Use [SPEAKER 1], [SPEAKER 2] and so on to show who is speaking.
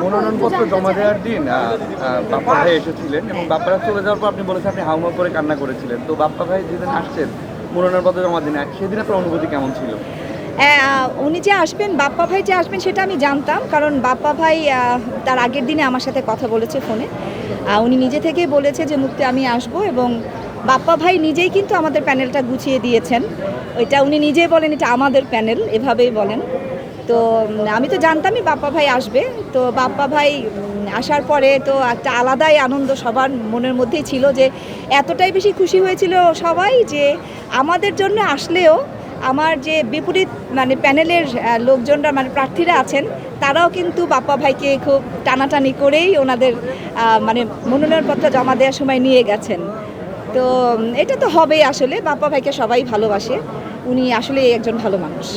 [SPEAKER 1] মনোনয়নপত্র জমা দেওয়ার দিন বাপ্পা ভাই এসেছিলেন এবং বাপ্পারা চলে যাওয়ার পর আপনি বলেছেন আপনি হাউমাউ করে কান্না করেছিলেন। তো বাপ্পা ভাই যেদিন আসছেন মনোনয়নপত্র জমা দিন, সেদিন আপনার অনুভূতি কেমন ছিল?
[SPEAKER 2] উনি যে আসবেন, বাপ্পা ভাই যে আসবেন সেটা আমি জানতাম, কারণ বাপ্পা ভাই তার আগের দিনে আমার সাথে কথা বলেছে ফোনে। উনি নিজে থেকেই বলেছে যে মুক্তি আমি আসব, এবং বাপ্পা ভাই নিজেই কিন্তু আমাদের প্যানেলটা গুছিয়ে দিয়েছেন। ওইটা উনি নিজেই বলেন এটা আমাদের প্যানেল, এভাবেই বলেন। তো আমি তো জানতামই বাপ্পা ভাই আসবে। তো বাপ্পা ভাই আসার পরে তো একটা আলাদাই আনন্দ সবার মনের মধ্যেই ছিল, যে এতটাই বেশি খুশি হয়েছিল সবাই যে আমাদের জন্য আসলেও আমার যে বিপরীত মানে প্যানেলের লোকজনরা মানে প্রার্থীরা আছেন, তারাও কিন্তু বাপ্পা ভাইকে খুব টানাটানি করেই ওনাদের মানে মনোনয়নপত্র জমা দেওয়ার সময় নিয়ে গেছেন। তো এটা তো হবেই, আসলে বাপ্পা ভাইকে সবাই ভালোবাসে, উনি আসলে একজন ভালো মানুষ।